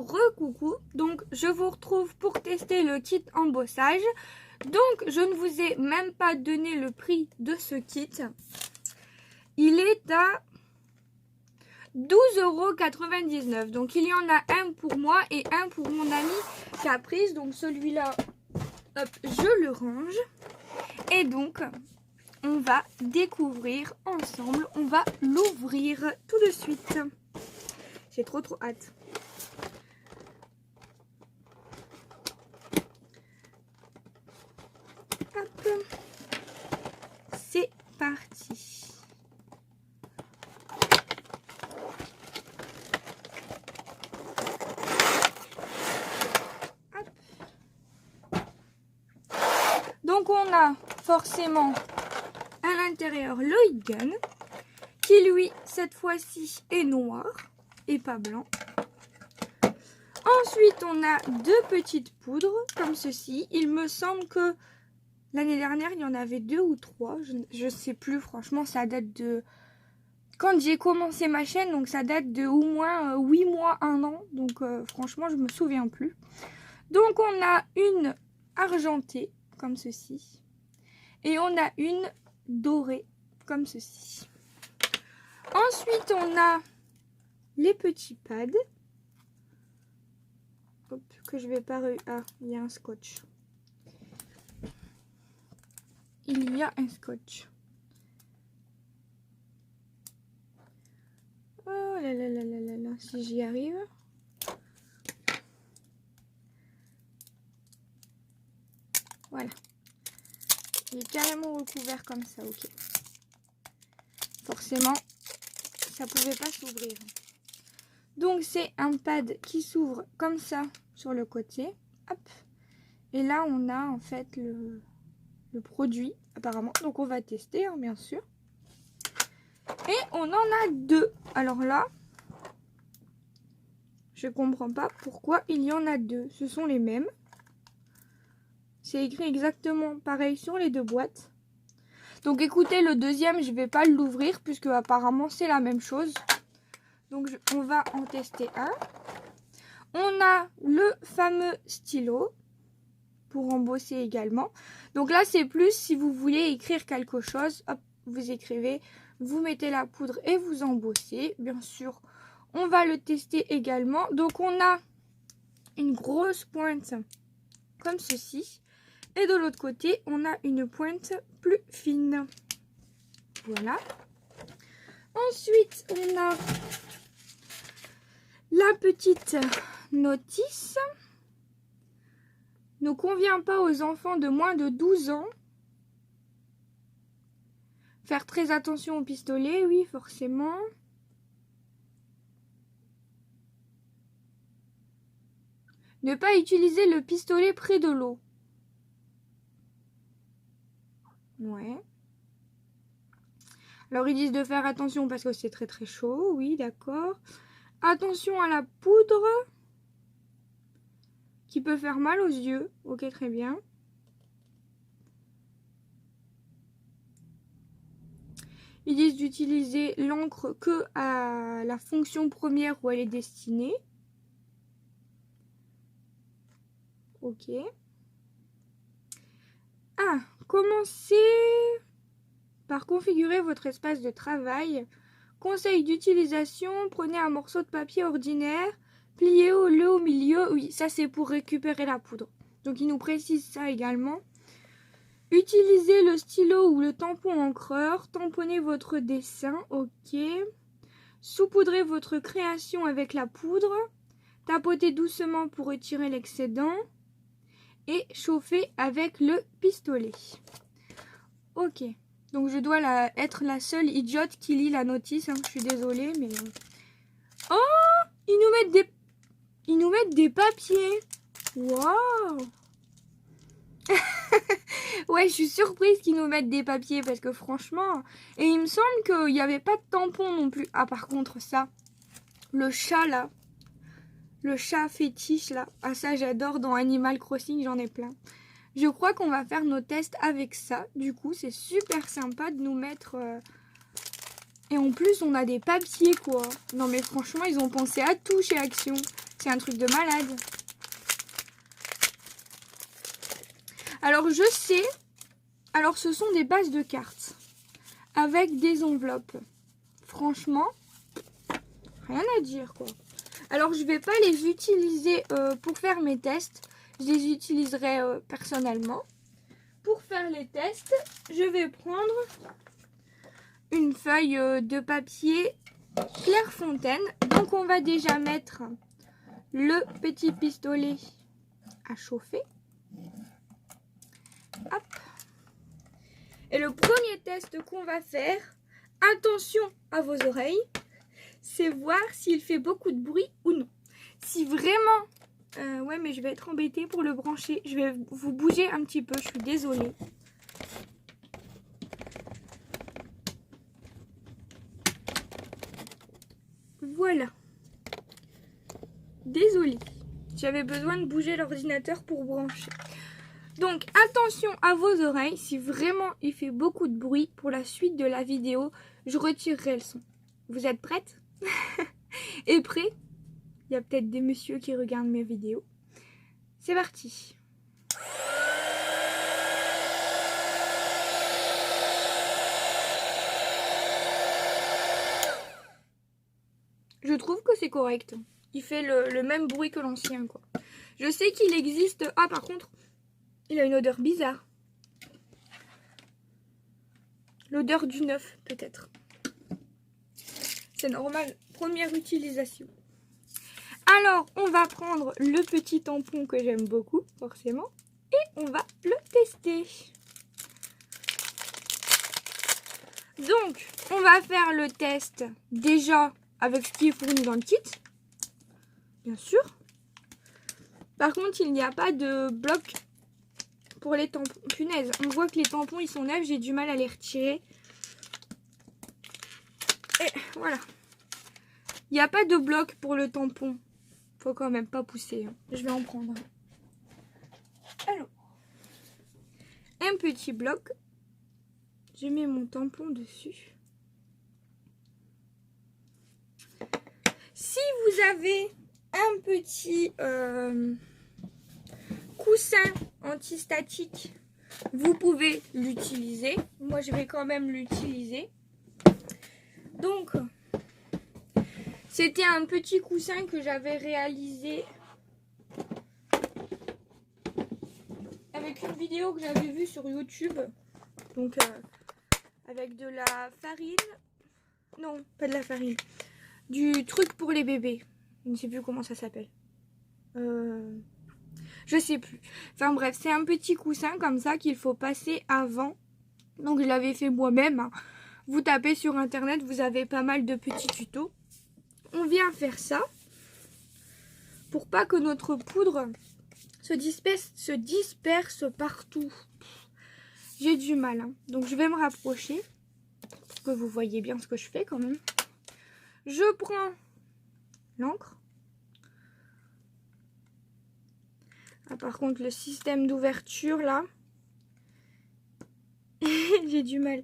coucou, re-coucou. Donc je vous retrouve pour tester le kit embossage. Donc je ne vous ai même pas donné le prix de ce kit. Il est à 12,99 €. Donc il y en a un pour moi et un pour mon ami Caprice. Donc celui-là, hop, je le range. Et donc on va découvrir ensemble. On va l'ouvrir tout de suite. J'ai trop hâte. Hop. C'est parti. Hop. Donc on a forcément à l'intérieur le heat gun qui lui cette fois-ci est noir et pas blanc. Ensuite on a deux petites poudres comme ceci. Il me semble que l'année dernière il y en avait deux ou trois, je sais plus, franchement ça date de quand j'ai commencé ma chaîne, donc ça date de au moins 8 mois, 1 an, donc franchement je me souviens plus. Donc on a une argentée comme ceci et on a une dorée comme ceci. Ensuite on a les petits pads. Hop, que je vais pas... Ah, il y a un scotch. Il y a un scotch. Oh là là là là là là, si j'y arrive. Voilà. Il est carrément recouvert comme ça, ok. Forcément, ça pouvait pas s'ouvrir. Donc c'est un pad qui s'ouvre comme ça sur le côté. Hop. Et là on a en fait le produit apparemment. Donc on va tester hein, bien sûr. Et on en a deux. Alors là, je comprends pas pourquoi il y en a deux. Ce sont les mêmes. C'est écrit exactement pareil sur les deux boîtes. Donc écoutez, le deuxième je vais pas l'ouvrir puisque apparemment c'est la même chose. Donc on va en tester un. On a le fameux stylo pour embosser également. Donc là c'est plus si vous voulez écrire quelque chose, hop, vous écrivez, vous mettez la poudre et vous embossez. Bien sûr, on va le tester également. Donc on a une grosse pointe comme ceci. Et de l'autre côté, on a une pointe plus fine. Voilà. Ensuite, on a la petite notice. Ne convient pas aux enfants de moins de 12 ans. Faire très attention au pistolet, oui, forcément. Ne pas utiliser le pistolet près de l'eau. Ouais. Alors ils disent de faire attention parce que c'est très très chaud, oui, d'accord. Attention à la poudre qui peut faire mal aux yeux. Ok, très bien. Ils disent d'utiliser l'encre que à la fonction première où elle est destinée. Ok. Ah, commencez par configurer votre espace de travail. Conseil d'utilisation, prenez un morceau de papier ordinaire, pliez-le au milieu. Oui, ça c'est pour récupérer la poudre. Donc il nous précise ça également. Utilisez le stylo ou le tampon encreur, tamponnez votre dessin, ok. Saupoudrez votre création avec la poudre, tapotez doucement pour retirer l'excédent et chauffez avec le pistolet. Ok, donc je dois être la seule idiote qui lit la notice, hein. Je suis désolée, mais... Oh, ils nous mettent des papiers. Waouh. Ouais, je suis surprise qu'ils nous mettent des papiers parce que franchement... Et il me semble qu'il n'y avait pas de tampon non plus. Ah, par contre, ça, le chat là, le chat fétiche là, ah ça j'adore dans Animal Crossing, j'en ai plein. Je crois qu'on va faire nos tests avec ça. Du coup, c'est super sympa de nous mettre... Et en plus, on a des papiers quoi. Non mais franchement, ils ont pensé à tout chez Action. C'est un truc de malade. Alors je sais, alors ce sont des bases de cartes avec des enveloppes. Franchement, rien à dire quoi. Alors je vais pas les utiliser pour faire mes tests. Je les utiliserai personnellement. Pour faire les tests, je vais prendre une feuille de papier Clairefontaine. Donc on va déjà mettre le petit pistolet à chauffer. Hop. Et le premier test qu'on va faire, attention à vos oreilles, c'est voir s'il fait beaucoup de bruit ou non. Si vraiment... ouais, mais je vais être embêtée pour le brancher. Je vais vous bouger un petit peu, je suis désolée. Voilà. Désolée. J'avais besoin de bouger l'ordinateur pour brancher. Donc, attention à vos oreilles. Si vraiment il fait beaucoup de bruit pour la suite de la vidéo, je retirerai le son. Vous êtes prêtes? Et prêts? Il y a peut-être des messieurs qui regardent mes vidéos. C'est parti. Je trouve que c'est correct. Il fait le même bruit que l'ancien, quoi. Je sais qu'il existe... Ah, par contre, il a une odeur bizarre. L'odeur du neuf, peut-être. C'est normal. Première utilisation. Alors, on va prendre le petit tampon que j'aime beaucoup, forcément. Et on va le tester. Donc, on va faire le test déjà avec ce qui est fourni dans le kit. Bien sûr. Par contre, il n'y a pas de bloc pour les tampons. Punaise, on voit que les tampons, ils sont neufs. J'ai du mal à les retirer. Et voilà. Il n'y a pas de bloc pour le tampon. Faut quand même pas pousser. Hein. Je vais en prendre un. Alors, un petit bloc. Je mets mon tampon dessus. Si vous avez un petit coussin antistatique, vous pouvez l'utiliser. Moi, je vais quand même l'utiliser. Donc, c'était un petit coussin que j'avais réalisé avec une vidéo que j'avais vue sur YouTube. Donc, avec de la farine. Non, pas de la farine. Du truc pour les bébés. Je ne sais plus comment ça s'appelle. Je sais plus. Enfin bref, c'est un petit coussin comme ça qu'il faut passer avant. Donc je l'avais fait moi-même. Hein. Vous tapez sur internet, vous avez pas mal de petits tutos. On vient faire ça pour pas que notre poudre se disperse partout. J'ai du mal. Hein. Donc je vais me rapprocher pour que vous voyez bien ce que je fais quand même. Je prends l'encre. Ah, par contre, le système d'ouverture, là, j'ai du mal.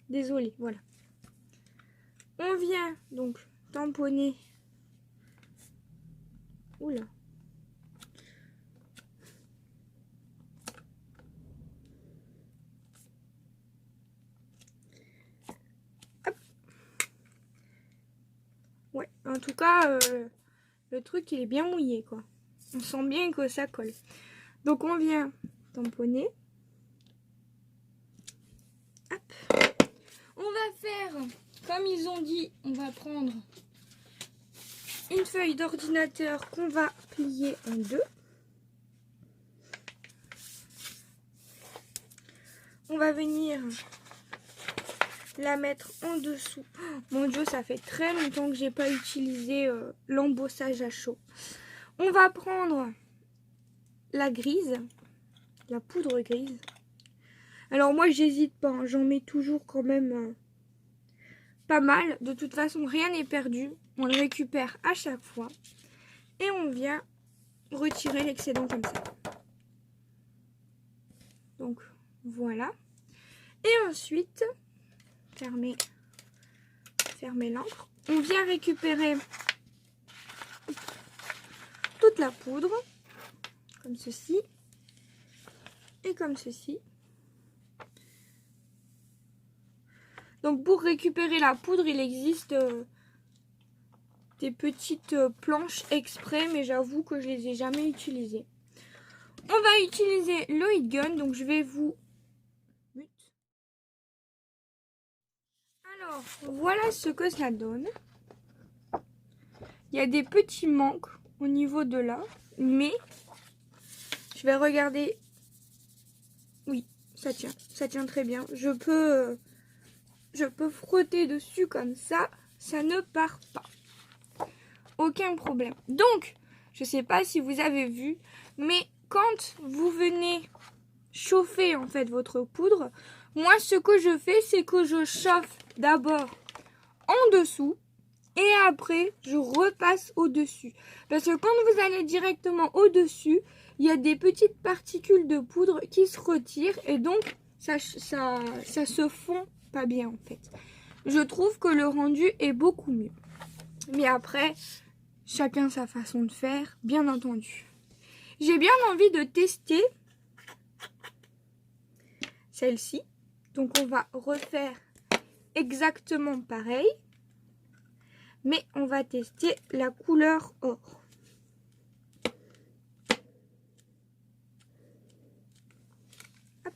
Désolée, voilà. On vient donc tamponner. Oula. Hop. Ouais, en tout cas, le truc, il est bien mouillé, quoi. On sent bien que ça colle. Donc, on vient tamponner. Hop. On va faire, comme ils ont dit, on va prendre une feuille d'ordinateur qu'on va plier en deux. On va venir la mettre en dessous. Oh, mon Dieu, ça fait très longtemps que j'ai pas utilisé l'embossage à chaud. On va prendre la grise, la poudre grise. Alors moi, j'hésite pas, hein, j'en mets toujours quand même pas mal. De toute façon, rien n'est perdu. On le récupère à chaque fois. Et on vient retirer l'excédent comme ça. Donc, voilà. Et ensuite, fermer l'encre. On vient récupérer la poudre, comme ceci, et comme ceci. Donc pour récupérer la poudre, il existe des petites planches exprès, mais j'avoue que je les ai jamais utilisées. On va utiliser le heat gun, donc je vais vous... Alors, voilà ce que ça donne. Il y a des petits manques au niveau de là, mais je vais regarder. Oui, ça tient très bien. Je peux frotter dessus comme ça ne part pas. Aucun problème. Donc, je sais pas si vous avez vu, mais quand vous venez chauffer en fait votre poudre, moi ce que je fais, c'est que je chauffe d'abord en dessous et après je repasse au-dessus. Parce que quand vous allez directement au-dessus, il y a des petites particules de poudre qui se retirent et donc ça se fond pas bien en fait. Je trouve que le rendu est beaucoup mieux. Mais après, chacun sa façon de faire, bien entendu. J'ai bien envie de tester celle-ci. Donc on va refaire exactement pareil. Mais on va tester la couleur or. Hop.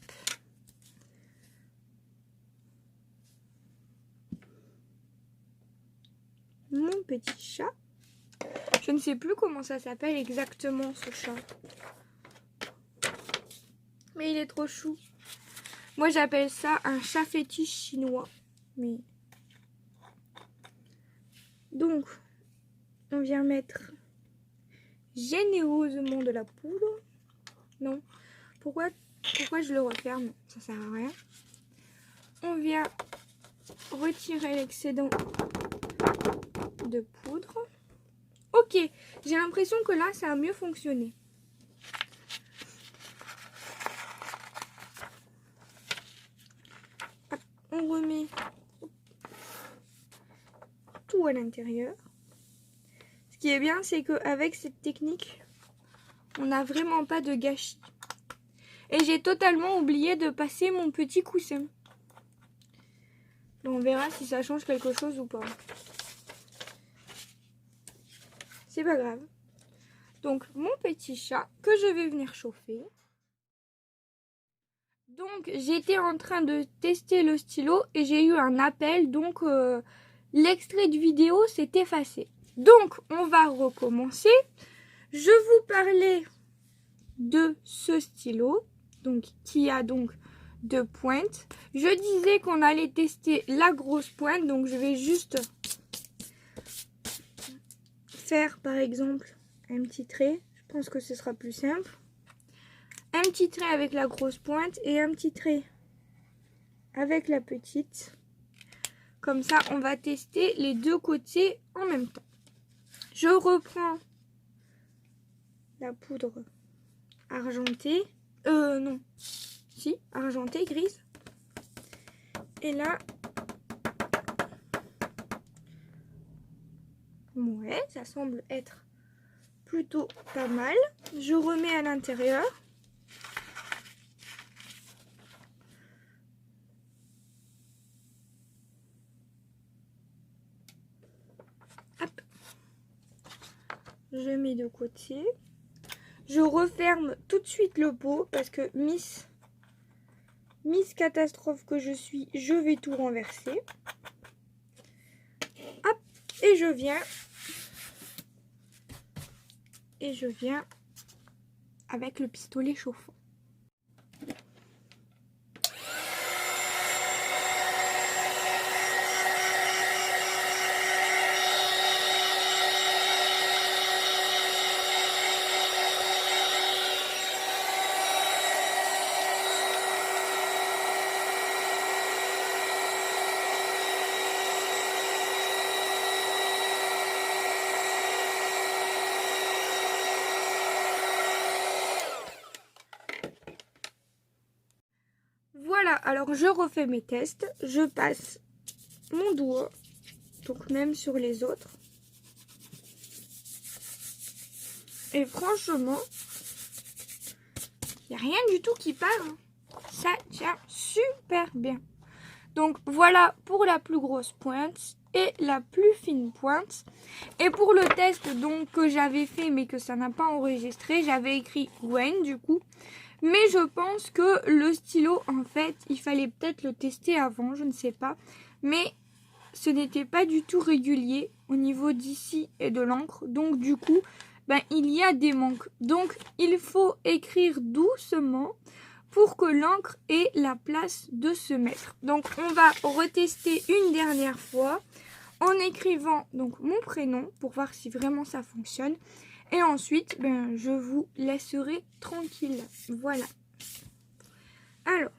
Mon petit chat. Je ne sais plus comment ça s'appelle exactement ce chat. Mais il est trop chou. Moi j'appelle ça un chat fétiche chinois. Mais... Donc, on vient mettre généreusement de la poudre. Non. Pourquoi je le referme? Ça sert à rien. On vient retirer l'excédent de poudre. Ok, j'ai l'impression que là, ça a mieux fonctionné. Hop, on remet tout à l'intérieur. Ce qui est bien, c'est qu'avec cette technique, on n'a vraiment pas de gâchis. Et j'ai totalement oublié de passer mon petit coussin. On verra si ça change quelque chose ou pas. C'est pas grave. Donc, mon petit chat que je vais venir chauffer. Donc, j'étais en train de tester le stylo et j'ai eu un appel. Donc, l'extrait de vidéo s'est effacé. Donc, on va recommencer. Je vous parlais de ce stylo, donc qui a donc 2 pointes. Je disais qu'on allait tester la grosse pointe, donc je vais juste faire par exemple un petit trait. Je pense que ce sera plus simple. Un petit trait avec la grosse pointe et un petit trait avec la petite. Comme ça, on va tester les deux côtés en même temps. Je reprends la poudre argentée. Non. Si, argentée, grise. Et là, ouais, ça semble être plutôt pas mal. Je remets à l'intérieur. Hop. Je mets de côté. Je referme tout de suite le pot parce que Miss Catastrophe que je suis, je vais tout renverser. Hop, et je viens avec le pistolet chauffant. Voilà, alors je refais mes tests, je passe mon doigt, donc même sur les autres. Et franchement, il n'y a rien du tout qui part. Ça tient super bien. Donc voilà pour la plus grosse pointe et la plus fine pointe. Et pour le test donc que j'avais fait mais que ça n'a pas enregistré, j'avais écrit Gwen du coup. Mais je pense que le stylo, en fait, il fallait peut-être le tester avant, je ne sais pas. Mais ce n'était pas du tout régulier au niveau d'ici et de l'encre. Donc du coup, il y a des manques. Donc il faut écrire doucement pour que l'encre ait la place de se mettre. Donc on va retester une dernière fois en écrivant donc mon prénom pour voir si vraiment ça fonctionne. Et ensuite, je vous laisserai tranquille. Voilà. Alors.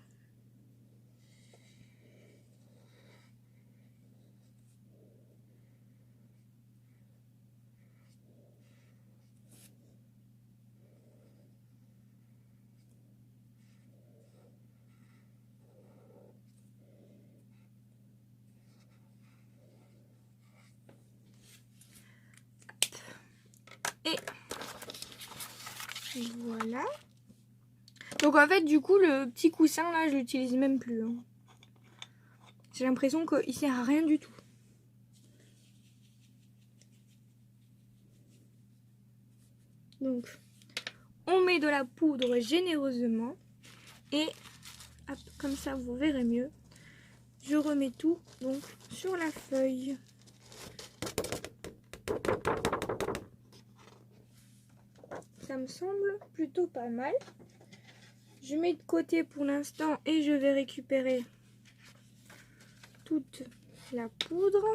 Et voilà. Donc en fait, du coup, le petit coussin là, je l'utilise même plus. Hein. J'ai l'impression qu'il sert à rien du tout. Donc, on met de la poudre généreusement. Et hop, comme ça, vous verrez mieux. Je remets tout donc sur la feuille. Ça me semble plutôt pas mal. Je mets de côté pour l'instant et je vais récupérer toute la poudre.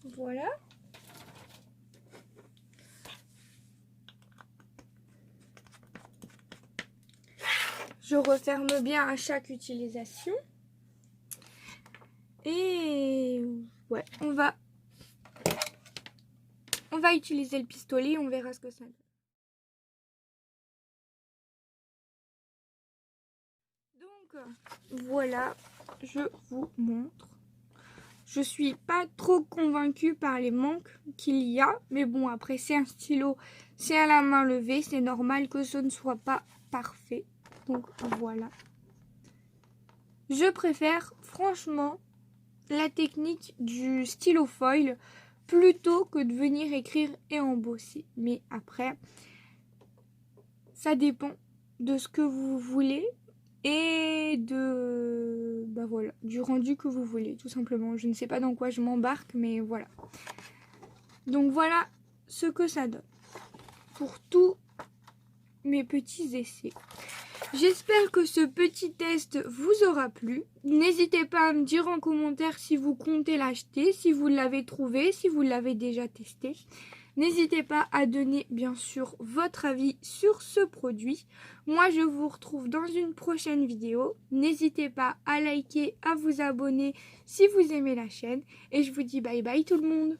Voilà. Je referme bien à chaque utilisation. Et ouais, on va utiliser le pistolet, on verra ce que ça donne. Donc voilà, je vous montre. Je suis pas trop convaincue par les manques qu'il y a, mais bon, après c'est un stylo, c'est à la main levée, c'est normal que ce ne soit pas parfait. Donc voilà. Je préfère franchement la technique du stylo foil plutôt que de venir écrire et embosser. Mais après, ça dépend de ce que vous voulez et de voilà, du rendu que vous voulez, tout simplement. Je ne sais pas dans quoi je m'embarque, mais voilà. Donc voilà ce que ça donne pour tous mes petits essais. J'espère que ce petit test vous aura plu. N'hésitez pas à me dire en commentaire si vous comptez l'acheter, si vous l'avez trouvé, si vous l'avez déjà testé. N'hésitez pas à donner bien sûr votre avis sur ce produit. Moi je vous retrouve dans une prochaine vidéo. N'hésitez pas à liker, à vous abonner si vous aimez la chaîne. Et je vous dis bye bye tout le monde.